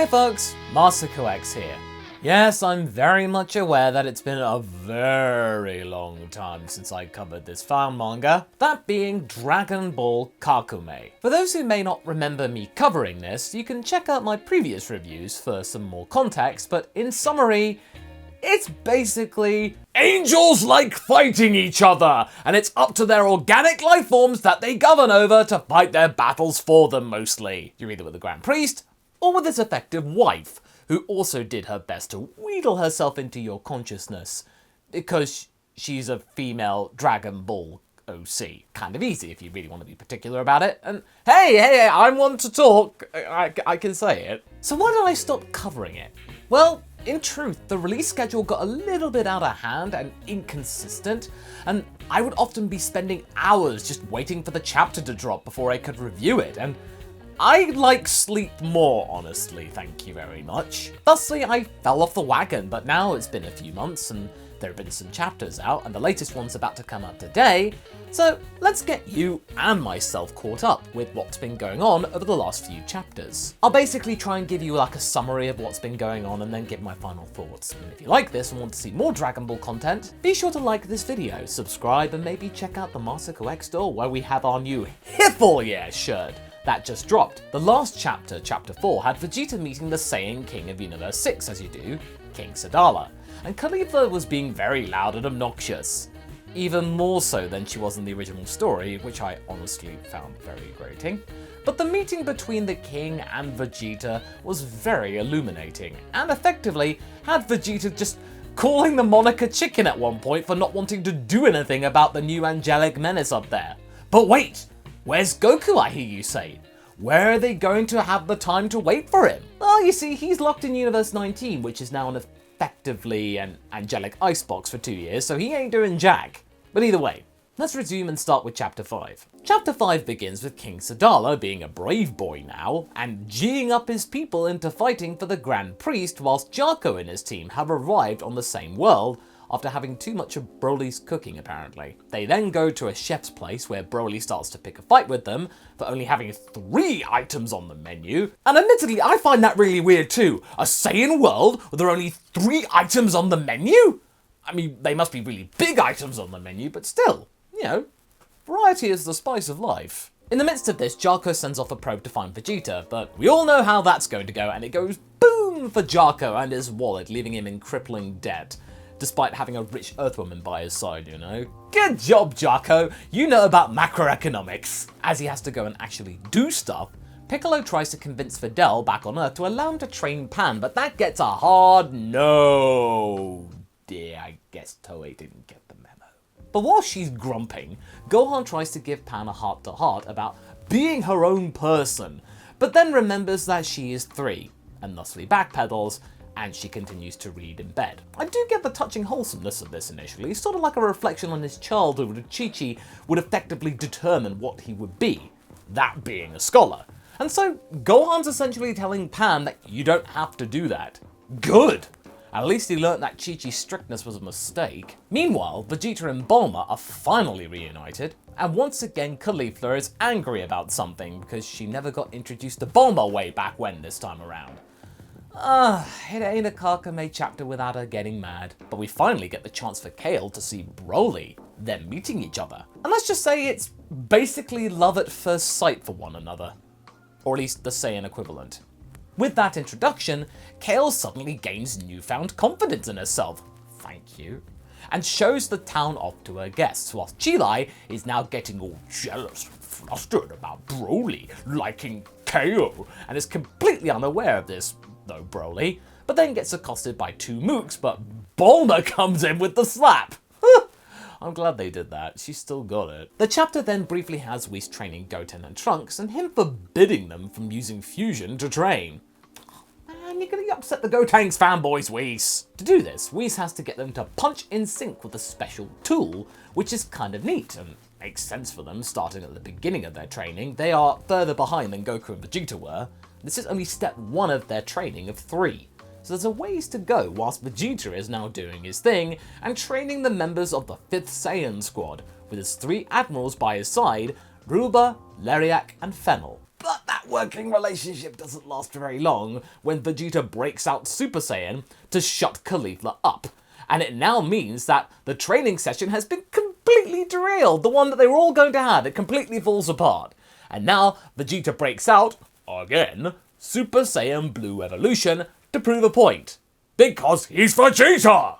Hey folks, MasakoX here. Yes, I'm very much aware that it's been a very long time since I covered this fan manga, that being Ball Kakumei. For those who may not remember me covering this, you can check out my previous reviews for some more context, but in summary, it's basically angels like fighting each other, and it's up to their organic life forms that they govern over to fight their battles for them mostly. You're either with the Grand Priest, or with his effective wife, who also did her best to wheedle herself into your consciousness, because she's a female Dragon Ball OC. Kind of easy if you really want to be particular about it, and hey, I'm one to talk, I can say it. So why did I stop covering it? Well, in truth, the release schedule got a little bit out of hand and inconsistent, and I would often be spending hours just waiting for the chapter to drop before I could review it, and I like sleep more, honestly, thank you very much. Thusly, I fell off the wagon, but now it's been a few months and there have been some chapters out, and the latest one's about to come out today, so let's get you and myself caught up with what's been going on over the last few chapters. I'll basically try and give you like a summary of what's been going on and then give my final thoughts. And if you like this and want to see more Dragon Ball content, be sure to like this video, subscribe, and maybe check out the MasakoX store where we have our new Hiffle Yeah shirt that just dropped. The last chapter, chapter 4, had Vegeta meeting the Saiyan King of Universe 6, as you do, King Sadala, and Caulifla was being very loud and obnoxious. Even more so than she was in the original story, which I honestly found very grating. But the meeting between the King and Vegeta was very illuminating, and effectively had Vegeta just calling the Monica chicken at one point for not wanting to do anything about the new angelic menace up there. But wait! Where's Goku, I hear you say? Where are they going to have the time to wait for him? Well, you see, he's locked in Universe 19, which is now effectively an angelic icebox for 2 years, so he ain't doing jack. But either way, let's resume and start with Chapter 5. Chapter 5 begins with King Sadala being a brave boy now, and geeing up his people into fighting for the Grand Priest, whilst Jarko and his team have arrived on the same world, after having too much of Broly's cooking apparently. They then go to a chef's place where Broly starts to pick a fight with them for only having 3 items on the menu. And admittedly, I find that really weird too. A Saiyan world where there are only 3 items on the menu? I mean, they must be really big items on the menu, but still, you know, variety is the spice of life. In the midst of this, Jarko sends off a probe to find Vegeta, but we all know how that's going to go, and it goes boom for Jarko and his wallet, leaving him in crippling debt, despite having a rich Earthwoman by his side, you know? Good job, Jarko! You know about macroeconomics! As he has to go and actually do stuff, Piccolo tries to convince Videl back on Earth to allow him to train Pan, but that gets a hard no. Dear, I guess Toei didn't get the memo. But while she's grumping, Gohan tries to give Pan a heart-to-heart about being her own person, but then remembers that she is 3, and thusly backpedals, and she continues to read in bed. I do get the touching wholesomeness of this initially, sort of like a reflection on his childhood where Chi-Chi would effectively determine what he would be, that being a scholar. And so Gohan's essentially telling Pan that you don't have to do that. Good! At least he learnt that Chi-Chi's strictness was a mistake. Meanwhile, Vegeta and Bulma are finally reunited, and once again Caulifla is angry about something because she never got introduced to Bulma way back when this time around. It ain't a Kakumei chapter without her getting mad. But we finally get the chance for Kale to see Broly, them meeting each other. And let's just say it's basically love at first sight for one another. Or at least the Saiyan equivalent. With that introduction, Kale suddenly gains newfound confidence in herself, thank you, and shows the town off to her guests, whilst Chilai is now getting all jealous and flustered about Broly liking Kale, and is completely unaware of this, though Broly, but then gets accosted by 2 mooks, but Bulma comes in with the slap. I'm glad they did that, she still got it. The chapter then briefly has Whis training Goten and Trunks, and him forbidding them from using fusion to train. Man, you're gonna upset the Gotenks fanboys, Whis. To do this, Whis has to get them to punch in sync with a special tool, which is kind of neat, and makes sense for them starting at the beginning of their training. They are further behind than Goku and Vegeta were. This is only step 1 of their training of 3. So there's a ways to go whilst Vegeta is now doing his thing and training the members of the 5th Saiyan squad with his 3 admirals by his side, Ruba, Leriak and Fennel. But that that working relationship doesn't last very long when Vegeta breaks out Super Saiyan to shut Caulifla up. And it now means that the training session has been completely derailed. The one that they were all going to have, it completely falls apart. And now Vegeta breaks out, again, Super Saiyan Blue Evolution to prove a point. Because he's Vegeta!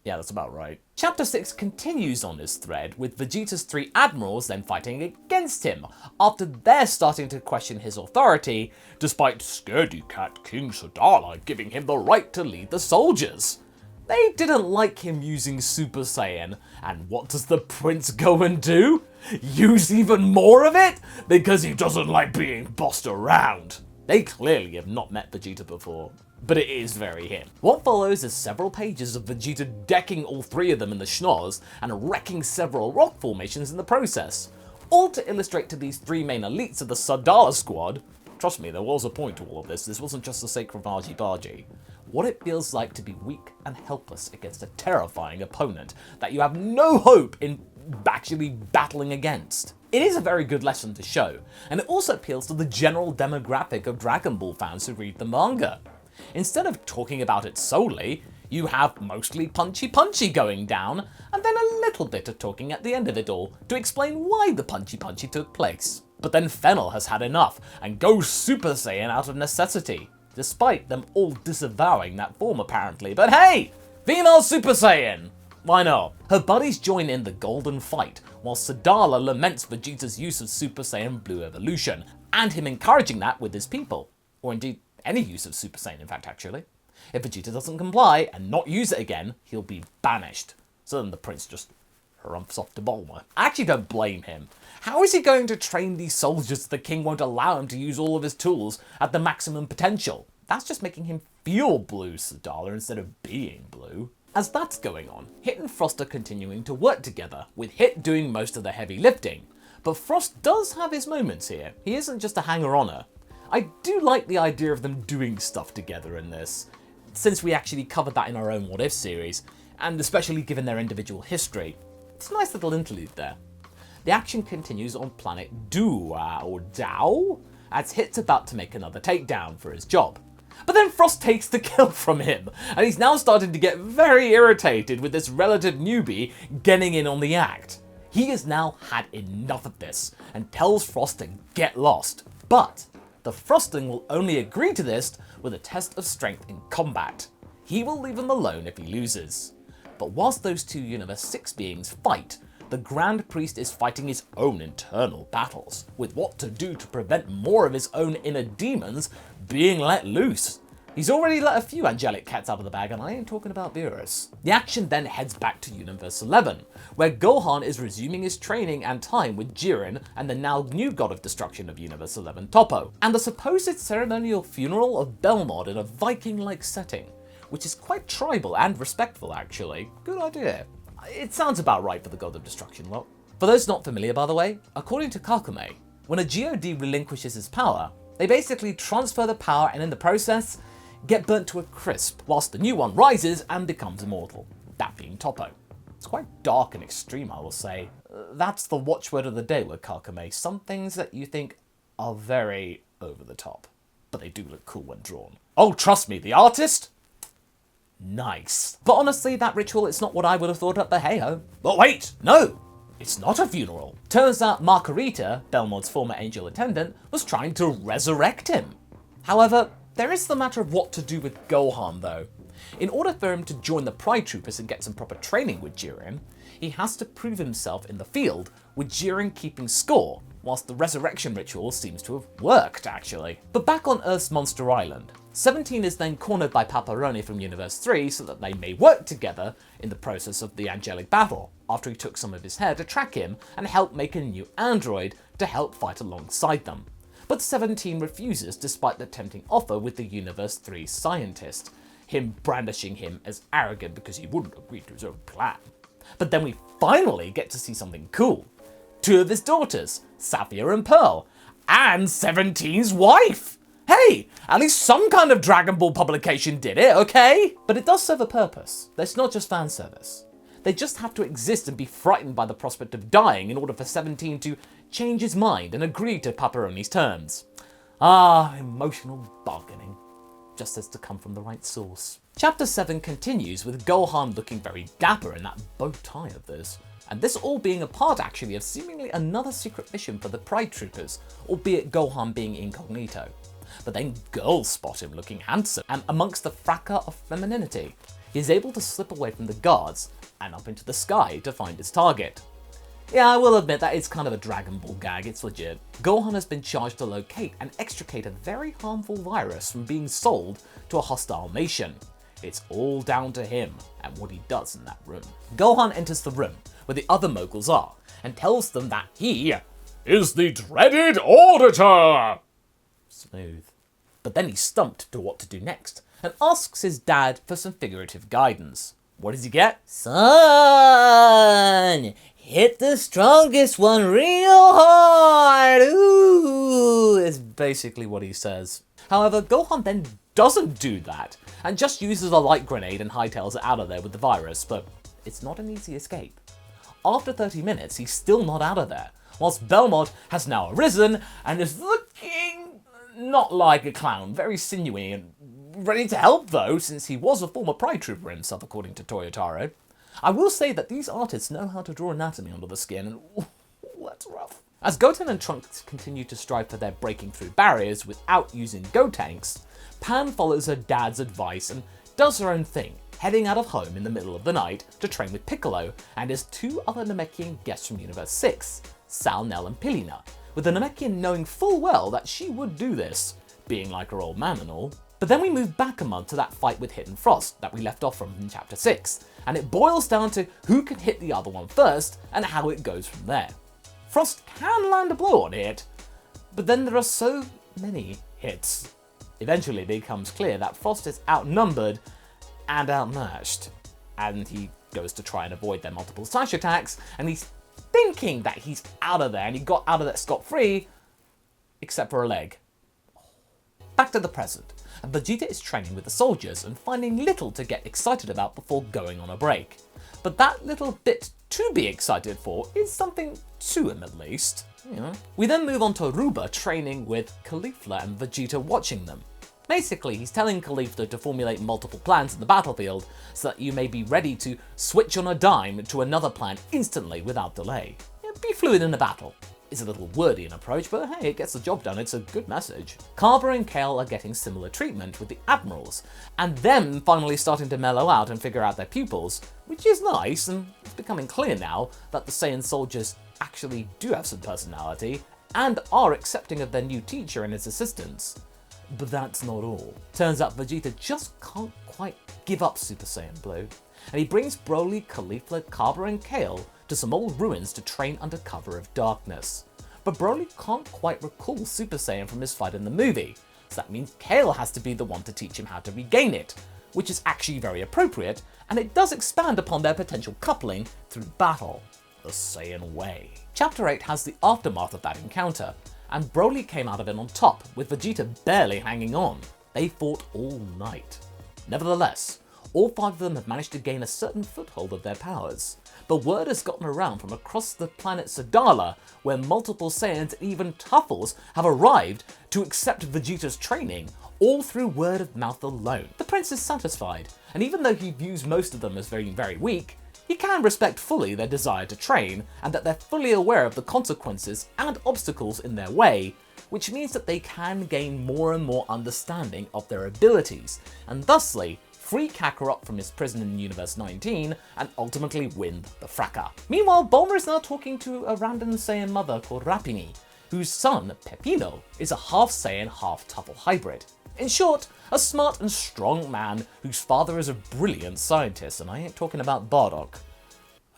Yeah, that's about right. Chapter 6 continues on this thread, with Vegeta's 3 admirals then fighting against him, after they're starting to question his authority, despite Scaredy Cat King Sadala giving him the right to lead the soldiers. They didn't like him using Super Saiyan, and what does the prince go and do? Use even more of it? Because he doesn't like being bossed around. They clearly have not met Vegeta before, but it is very him. What follows is several pages of Vegeta decking all 3 of them in the schnoz and wrecking several rock formations in the process, all to illustrate to these 3 main elites of the Sadala squad. Trust me, there was a point to all of this. This wasn't just a sacred argy-bargy. What it feels like to be weak and helpless against a terrifying opponent that you have no hope in actually battling against. It is a very good lesson to show, and it also appeals to the general demographic of Dragon Ball fans who read the manga. Instead of talking about it solely, you have mostly punchy going down, and then a little bit of talking at the end of it all to explain why the punchy took place. But then Fennel has had enough and goes Super Saiyan out of necessity, despite them all disavowing that form apparently. But hey, female Super Saiyan! Why not? Her buddies join in the golden fight, while Sadala laments Vegeta's use of Super Saiyan Blue Evolution, and him encouraging that with his people. Or indeed, any use of Super Saiyan in fact actually. If Vegeta doesn't comply and not use it again, he'll be banished. So then the prince just harumphs off to Bulma. I actually don't blame him. How is he going to train these soldiers if the king won't allow him to use all of his tools at the maximum potential? That's just making him feel blue, Sadala, instead of being blue. As that's going on, Hit and Frost are continuing to work together, with Hit doing most of the heavy lifting. But Frost does have his moments here. He isn't just a hanger-oner. I do like the idea of them doing stuff together in this, since we actually covered that in our own What If series, and especially given their individual history. It's a nice little interlude there. The action continues on planet Dua, or Dao, as Hit's about to make another takedown for his job. But then Frost takes the kill from him, and he's now starting to get very irritated with this relative newbie getting in on the act. He has now had enough of this, and tells Frost to get lost. But the Frosting will only agree to this with a test of strength in combat. He will leave him alone if he loses. But whilst those 2 Universe 6 beings fight, the Grand Priest is fighting his own internal battles, with what to do to prevent more of his own inner demons being let loose. He's already let a few angelic cats out of the bag, and I ain't talking about Beerus. The action then heads back to Universe 11, where Gohan is resuming his training and time with Jiren and the now new god of destruction of Universe 11, Toppo, and the supposed ceremonial funeral of Belmod in a Viking-like setting, which is quite tribal and respectful actually. Good idea. It sounds about right for the god of destruction lot. For those not familiar, by the way, according to Kakumei, when a god relinquishes his power, they basically transfer the power and in the process, get burnt to a crisp, whilst the new one rises and becomes immortal, that being Toppo. It's quite dark and extreme, I will say. That's the watchword of the day with Kakumei, some things that you think are very over the top, but they do look cool when drawn. Oh, trust me, the artist? Nice. But honestly, that ritual, it's not what I would have thought of, but hey-ho. But wait, no! It's not a funeral. Turns out Margarita, Belmod's former angel attendant, was trying to resurrect him. However, there is the matter of what to do with Gohan though. In order for him to join the Pride Troopers and get some proper training with Jiren, he has to prove himself in the field, with Jiren keeping score, whilst the resurrection ritual seems to have worked actually. But back on Earth's Monster Island, 17 is then cornered by Paparoni from Universe 3 so that they may work together in the process of the angelic battle, after he took some of his hair to track him and help make a new android to help fight alongside them. But 17 refuses despite the tempting offer with the Universe 3 scientist, him brandishing him as arrogant because he wouldn't agree to his own plan. But then we finally get to see something cool. 2 of his daughters, Saphir and Pearl, and 17's wife! Hey, at least some kind of Dragon Ball publication did it, okay? But it does serve a purpose. It's not just fan service. They just have to exist and be frightened by the prospect of dying in order for 17 to change his mind and agree to Paparoni's terms. Ah, emotional bargaining. Just as to come from the right source. Chapter 7 continues with Gohan looking very dapper in that bow tie of this. And this all being a part actually of seemingly another secret mission for the Pride Troopers, albeit Gohan being incognito. But then girls spot him looking handsome, and amongst the fracas of femininity, he is able to slip away from the guards and up into the sky to find his target. Yeah, I will admit that it's kind of a Dragon Ball gag, it's legit. Gohan has been charged to locate and extricate a very harmful virus from being sold to a hostile nation. It's all down to him and what he does in that room. Gohan enters the room where the other moguls are and tells them that he is the dreaded auditor. Smooth. But then he's stumped to what to do next and asks his dad for some figurative guidance. What does he get? Son, hit the strongest one real hard. Ooh, is basically what he says. However, Gohan then doesn't do that and just uses a light grenade and hightails it out of there with the virus, but it's not an easy escape. After 30 minutes, he's still not out of there, whilst Belmont has now arisen and is looking not like a clown, very sinewy and ready to help though, since he was a former Pride Trooper himself, according to Toyotaro. I will say that these artists know how to draw anatomy under the skin, and ooh, that's rough. As Goten and Trunks continue to strive for their breaking through barriers without using Gotenks, Pan follows her dad's advice and does her own thing, heading out of home in the middle of the night to train with Piccolo and his two other Namekian guests from Universe 6, Sal, Nell and Pilina, with the Namekian knowing full well that she would do this, being like her old man and all. But then we move back a month to that fight with Hit and Frost that we left off from in Chapter 6, and it boils down to who can hit the other one first and how it goes from there. Frost can land a blow on Hit, but then there are so many hits. Eventually it becomes clear that Frost is outnumbered and outmatched, and he goes to try and avoid their multiple slash attacks, and he's thinking that he's out of there, and he got out of there scot-free, except for a leg. Back to the present, and Vegeta is training with the soldiers and finding little to get excited about before going on a break. But that little bit to be excited for is something to him at least. We then move on to Ruba training with Caulifla and Vegeta watching them. Basically, he's telling Caulifla to formulate multiple plans in the battlefield so that you may be ready to switch on a dime to another plan instantly without delay. Be fluid in the battle. It's a little wordy in approach, but hey, it gets the job done, it's a good message. Carver and Kale are getting similar treatment with the admirals, and them finally starting to mellow out and figure out their pupils, which is nice, and it's becoming clear now that the Saiyan soldiers actually do have some personality, and are accepting of their new teacher and his assistants. But that's not all. Turns out Vegeta just can't quite give up Super Saiyan Blue, and he brings Broly, Caulifla, Carver and Kale to some old ruins to train under cover of darkness. But Broly can't quite recall Super Saiyan from his fight in the movie, so that means Kale has to be the one to teach him how to regain it, which is actually very appropriate, and it does expand upon their potential coupling through battle, the Saiyan way. Chapter 8 has the aftermath of that encounter, and Broly came out of it on top, with Vegeta barely hanging on. They fought all night. Nevertheless, all 5 of them have managed to gain a certain foothold of their powers. The word has gotten around from across the planet Sadala, where multiple Saiyans and even Tuffles have arrived to accept Vegeta's training, all through word of mouth alone. The prince is satisfied, and even though he views most of them as very, very weak, he can respect fully their desire to train, and that they're fully aware of the consequences and obstacles in their way, which means that they can gain more and more understanding of their abilities, and thusly free Kakarot from his prison in Universe 19 and ultimately win the fracas. Meanwhile, Bulma is now talking to a random Saiyan mother called Rapini, whose son, Pepino, is a half Saiyan, half Tuffle hybrid. In short, a smart and strong man whose father is a brilliant scientist, and I ain't talking about Bardock.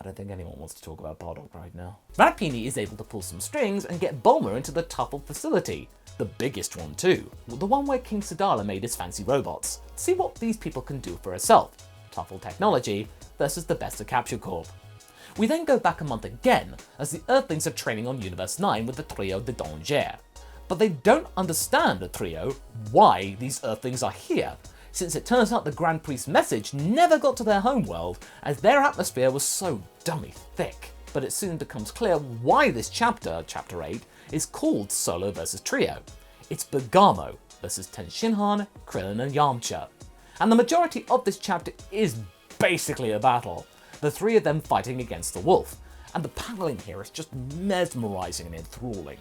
I don't think anyone wants to talk about Bardock right now. Rapini is able to pull some strings and get Bulma into the Tuffle facility, the biggest one too, the one where King Sadala made his fancy robots. See what these people can do for herself, Tuffle technology versus the best of Capsule Corp. We then go back a month again, as the Earthlings are training on Universe 9 with the trio de Danger. But they don't understand, the trio, why these Earthlings are here, since it turns out the Grand Priest's message never got to their homeworld, as their atmosphere was so dummy thick. But it soon becomes clear why this chapter, Chapter 8, is called Solo vs Trio. It's Bergamo versus Tenshinhan, Krillin and Yamcha. And the majority of this chapter is basically a battle, the three of them fighting against the wolf. And the paneling here is just mesmerizing and enthralling.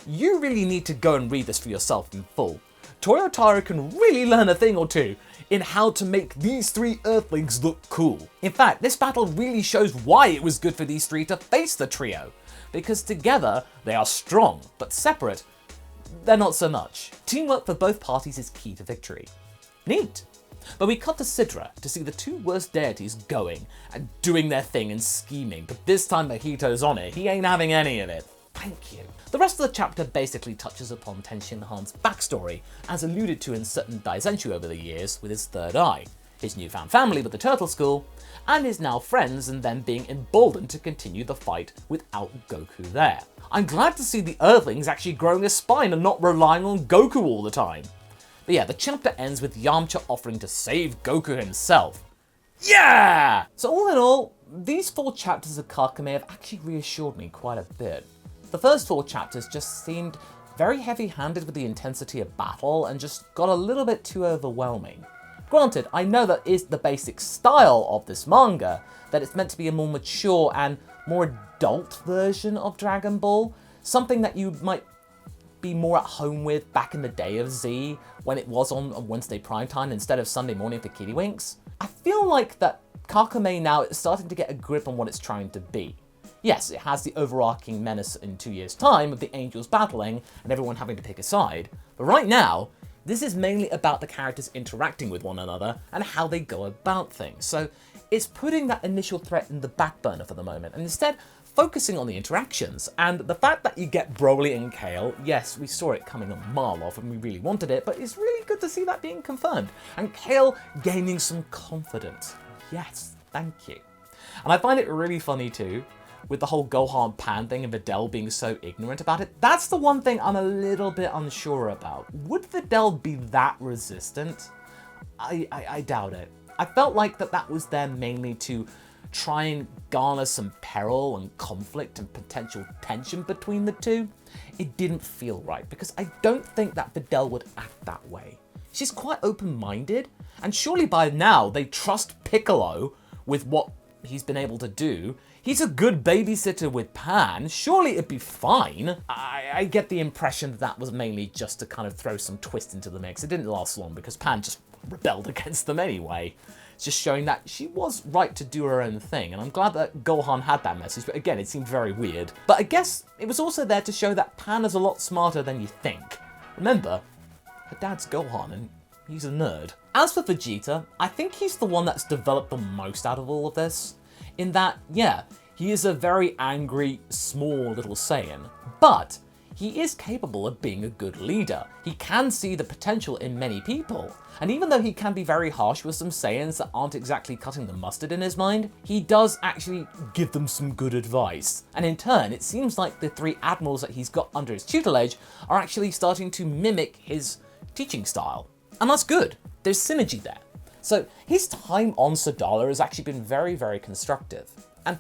You really need to go and read this for yourself in full. Toyotaro can really learn a thing or two in how to make these three Earthlings look cool. In fact, this battle really shows why it was good for these three to face the trio, because together they are strong, but separate, they're not so much. Teamwork for both parties is key to victory. Neat. But we cut to Sidra to see the two worst deities going and doing their thing and scheming, but this time Mahito's on it. He ain't having any of it. Thank you. The rest of the chapter basically touches upon Tenshinhan's backstory, as alluded to in certain Daizenshu over the years with his third eye, his newfound family with the Turtle School, and his now friends and them being emboldened to continue the fight without Goku there. I'm glad to see the Earthlings actually growing a spine and not relying on Goku all the time. But yeah, the chapter ends with Yamcha offering to save Goku himself. Yeah! So all in all, these 4 chapters of Kakumei have actually reassured me quite a bit. The first 4 chapters just seemed very heavy-handed with the intensity of battle and just got a little bit too overwhelming. Granted, I know that is the basic style of this manga, that it's meant to be a more mature and more adult version of Dragon Ball, something that you might be more at home with back in the day of Z, when it was on Wednesday primetime instead of Sunday morning for kiddywinks. I feel like that Kakumei now is starting to get a grip on what it's trying to be. Yes, it has the overarching menace in 2 years' time of the angels battling and everyone having to pick a side, but right now, this is mainly about the characters interacting with one another and how they go about things. So it's putting that initial threat in the back burner for the moment and instead focusing on the interactions. And the fact that you get Broly and Kale, yes, we saw it coming a mile off and we really wanted it, but it's really good to see that being confirmed. And Kale gaining some confidence. Yes, thank you. And I find it really funny too, with the whole Gohan Pan thing and Videl being so ignorant about it. That's the one thing I'm a little bit unsure about. Would Videl be that resistant? I doubt it. I felt like that was there mainly to try and garner some peril and conflict and potential tension between the two. It didn't feel right, because I don't think that Videl would act that way. She's quite open-minded, and surely by now they trust Piccolo with what he's been able to do. He's a good babysitter with Pan, surely it'd be fine. I get the impression that was mainly just to kind of throw some twist into the mix. It didn't last long because Pan just rebelled against them anyway. It's just showing that she was right to do her own thing, and I'm glad that Gohan had that message, but again, it seemed very weird. But I guess it was also there to show that Pan is a lot smarter than you think. Remember, her dad's Gohan, and he's a nerd. As for Vegeta, I think he's the one that's developed the most out of all of this. In that, yeah, he is a very angry, small little Saiyan, but he is capable of being a good leader. He can see the potential in many people, and even though he can be very harsh with some Saiyans that aren't exactly cutting the mustard in his mind, he does actually give them some good advice. And in turn, it seems like the 3 admirals that he's got under his tutelage are actually starting to mimic his teaching style. And that's good. There's synergy there. So his time on Sadala has actually been very, very constructive. And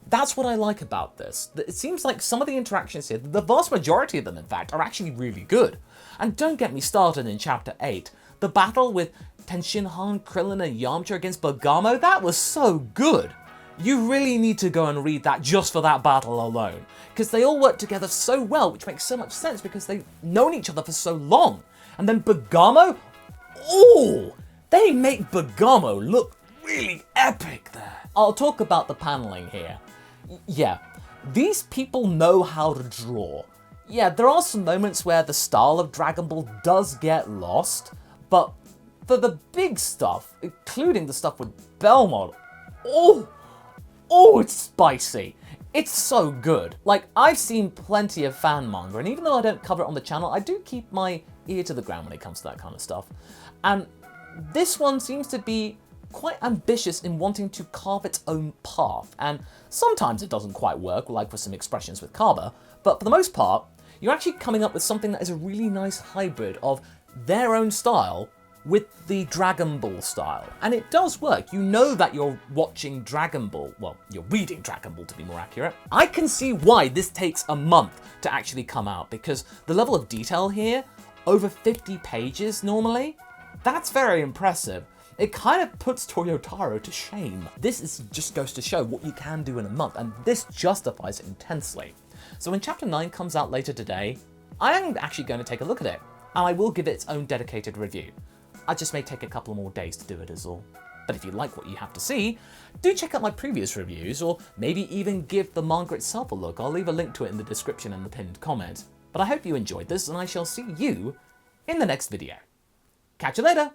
that's what I like about this. It seems like some of the interactions here, the vast majority of them in fact, are actually really good. And don't get me started in chapter 8. The battle with Tenshinhan, Krillin and Yamcha against Bergamo, that was so good. You really need to go and read that just for that battle alone. Because they all work together so well, which makes so much sense because they've known each other for so long. And then Bergamo, ooh! They make Bergamo look really epic there. I'll talk about the paneling here. Yeah, these people know how to draw. Yeah, there are some moments where the style of Dragon Ball does get lost, but for the big stuff, including the stuff with Belmont, oh, it's spicy. It's so good. Like, I've seen plenty of fan manga, and even though I don't cover it on the channel, I do keep my ear to the ground when it comes to that kind of stuff. And this one seems to be quite ambitious in wanting to carve its own path, and sometimes it doesn't quite work, like for some expressions with Kaba, but for the most part, you're actually coming up with something that is a really nice hybrid of their own style with the Dragon Ball style. And it does work. You know that you're watching Dragon Ball. Well, you're reading Dragon Ball to be more accurate. I can see why this takes a month to actually come out, because the level of detail here, over 50 pages normally, that's very impressive. It kind of puts Toyotaro to shame. Just goes to show what you can do in a month, and this justifies it intensely. So when Chapter 9 comes out later today, I am actually going to take a look at it, and I will give it its own dedicated review. I just may take a couple more days to do it is all. But if you like what you have to see, do check out my previous reviews, or maybe even give the manga itself a look. I'll leave a link to it in the description and the pinned comment. But I hope you enjoyed this, and I shall see you in the next video. Catch you later!